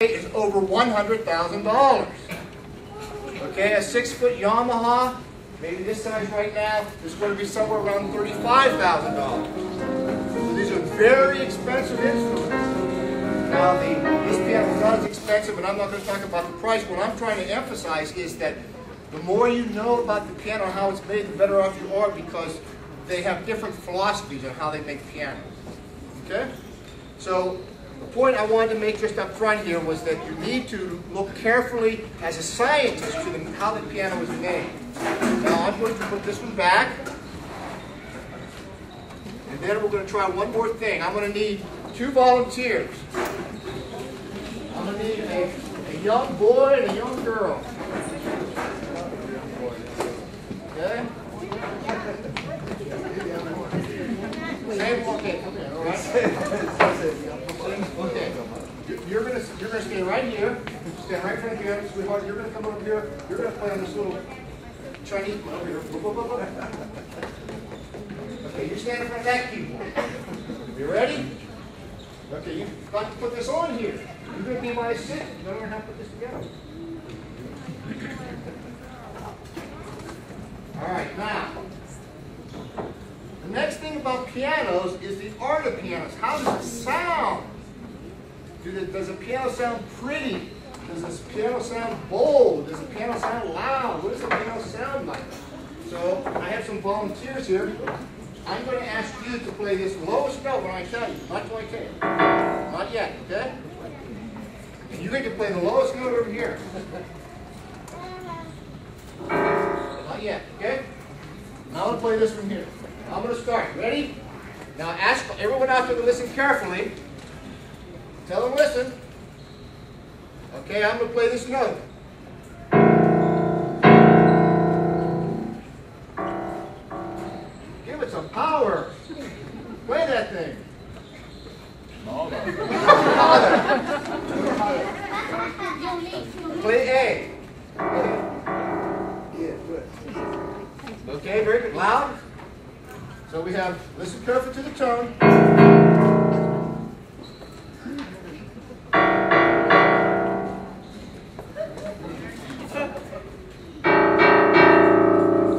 is over $100,000. Okay, a 6-foot Yamaha, maybe this size right now, is going to be somewhere around $35,000. So these are very expensive instruments. Now, this piano is not as expensive, and I'm not going to talk about the price. What I'm trying to emphasize is that the more you know about the piano and how it's made, the better off you are, because they have different philosophies on how they make pianos. Okay? So the point I wanted to make just up front here was that you need to look carefully as a scientist to how the piano is made. Now I'm going to put this one back, and then we're going to try one more thing. I'm going to need 2 volunteers. I'm going to need a young boy and a young girl. Okay? Same one, okay, come here, all right? Okay, you're gonna stay right here. Stand right in front of you, sweetheart. You're gonna come over here. You're gonna play on this little Chinese one over here. Okay, you stand in front of that keyboard. You ready? Okay, you've got to put this on here. You're gonna be my assistant. You're gonna learn how to put this together. All right, now. The next thing about pianos is the art of pianos. How does it sound? Does a piano sound pretty? Does this piano sound bold? Does the piano sound loud? What does the piano sound like? So I have some volunteers here. I'm going to ask you to play this lowest note when I tell you. Not until I tell you. Not yet, okay? And you're going to play the lowest note over here. Not yet, okay? Now I'm going to play this one here. I'm going to start. Ready? Now ask everyone out there to listen carefully. Tell them listen. Okay, I'm going to play this note. Give it some power. Play that thing. Play A. Okay, very good. Loud. So we have, listen carefully to the tone.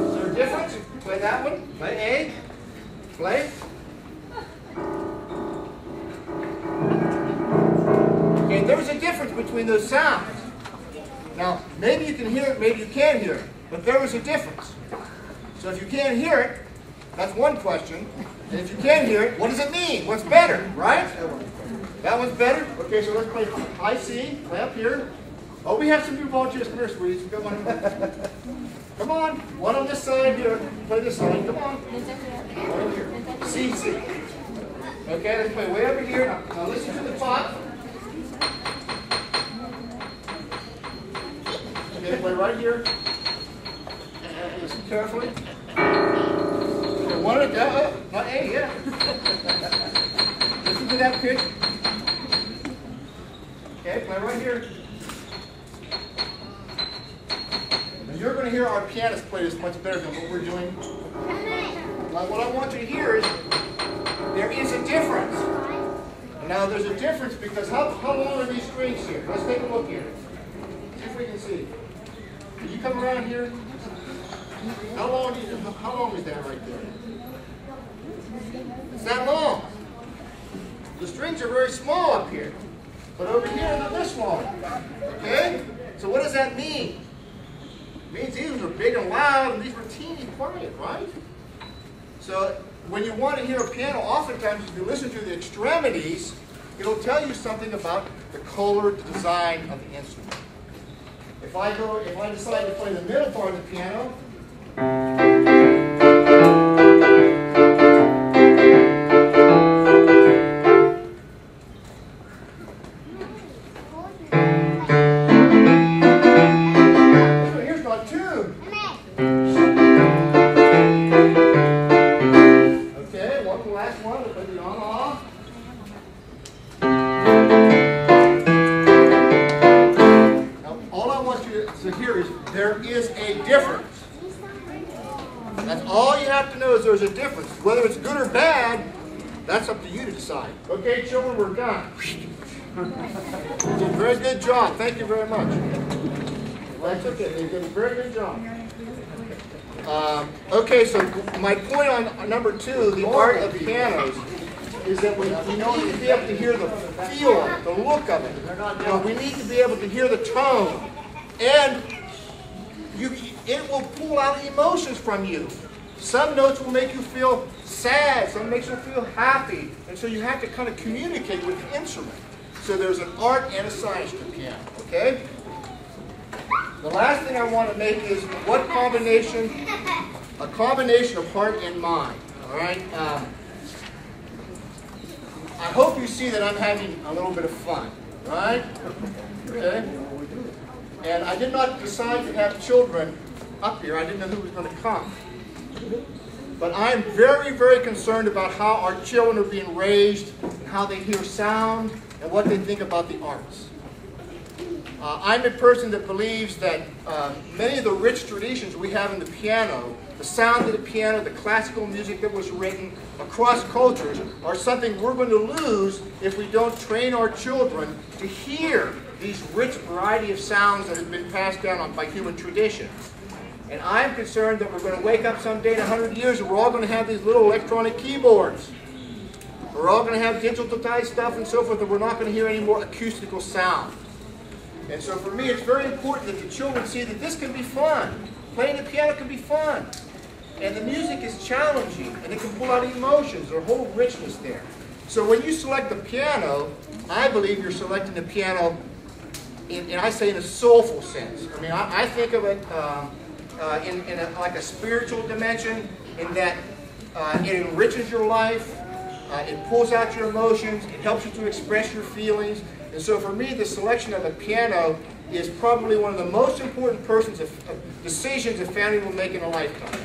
Is there a difference? Play that one. Play A. Play. Okay, there's a difference between those sounds. Now, maybe you can hear it, maybe you can't hear it, but there is a difference. So if you can't hear it, that's one question. And if you can hear it, what does it mean? What's better, right? That one's better? Okay, so let's play high C, play up here. Oh, we have some new volunteers. Come here, sweeties. Come on. Come on. One on this side here. Play this side. Come on. One over here. C, C. Okay, let's play way over here. Now listen to the top. Okay, play right here. Listen carefully. One of the, not A, yeah. Listen to that pitch. Okay, play right here. Now you're going to hear our pianist play this much better than what we're doing. Now what I want you to hear is there is a difference. Now there's a difference because how long are these strings here? Let's take a look here. See if we can see. Can you come around here? How long is that right there? It's that long. The strings are very small up here. But over here, they're this long. Okay? So what does that mean? It means these are big and loud, and these were teeny quiet, right? So when you want to hear a piano, oftentimes if you listen to the extremities, it'll tell you something about the color, the design of the instrument. If I decide to play the middle part of the piano, here's my tune. Okay, one last one. We'll play the Yamaha. Now, all I want you to hear is there is a difference. That's all you have to know is there's a difference. Whether it's good or bad, that's up to you to decide. Okay, children, we're done. You did a very good job. Thank you very much. That's okay. You did a very good job. Okay, so my point on number 2, the art of pianos, is that we need to be able to hear the feel of it, the look of it. We need to be able to hear the tone. And it will pull out emotions from you. Some notes will make you feel sad, some makes you feel happy. And so you have to kind of communicate with the instrument. So there's an art and a science to piano, okay? The last thing I want to make is what combination? A combination of heart and mind, all right? I hope you see that I'm having a little bit of fun, right? Okay? And I did not decide to have children up here. I didn't know who was going to come. But I am very, very concerned about how our children are being raised, and how they hear sound, and what they think about the arts. I'm a person that believes that many of the rich traditions we have in the piano, the sound of the piano, the classical music that was written across cultures, are something we're going to lose if we don't train our children to hear these rich variety of sounds that have been passed down by human tradition. And I'm concerned that we're going to wake up someday in 100 years and we're all going to have these little electronic keyboards. We're all going to have digitalized stuff and so forth, and we're not going to hear any more acoustical sound. And so for me, it's very important that the children see that this can be fun. Playing the piano can be fun. And the music is challenging, and it can pull out emotions, or whole richness there. So when you select the piano, I believe you're selecting the piano, and I say in a soulful sense. I mean, I think of it like a spiritual dimension, in that it enriches your life, it pulls out your emotions, it helps you to express your feelings. And so for me, the selection of a piano is probably one of the most important decisions a family will make in a lifetime.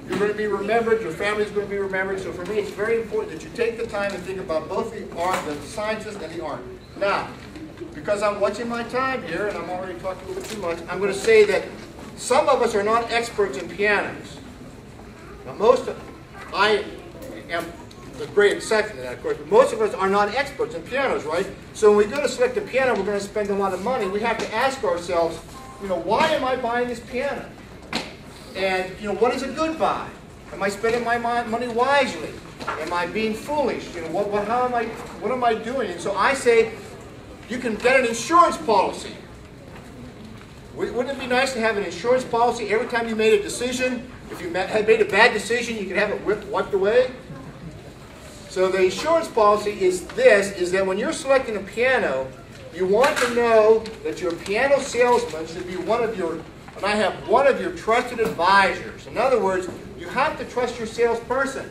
You're going to be remembered, your family is going to be remembered, so for me it's very important that you take the time and think about both the art, the sciences, and the art. Now, because I'm watching my time here, and I'm already talking a little bit too much, I'm going to say that some of us are not experts in pianos. Now I am a great exception to that, of course, but most of us are not experts in pianos, right? So when we go to select a piano, we're going to spend a lot of money. We have to ask ourselves, why am I buying this piano? And, what is a good buy? Am I spending my money wisely? Am I being foolish? What am I doing? And so I say, you can get an insurance policy. Wouldn't it be nice to have an insurance policy every time you made a decision? If you had made a bad decision, you could have it wiped away. So the insurance policy is that when you're selecting a piano, you want to know that your piano salesman should be one of your trusted advisors. In other words, you have to trust your salesperson,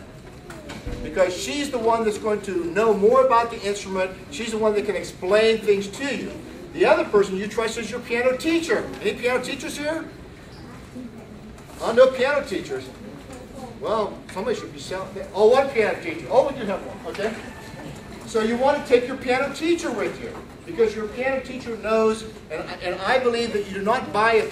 because she's the one that's going to know more about the instrument. She's the one that can explain things to you. The other person you trust is your piano teacher. Any piano teachers here? Oh, no piano teachers. Well, somebody should be selling. Oh, one piano teacher. Oh, we do have one. Okay. So you want to take your piano teacher with you, because your piano teacher knows, and I believe that you do not buy a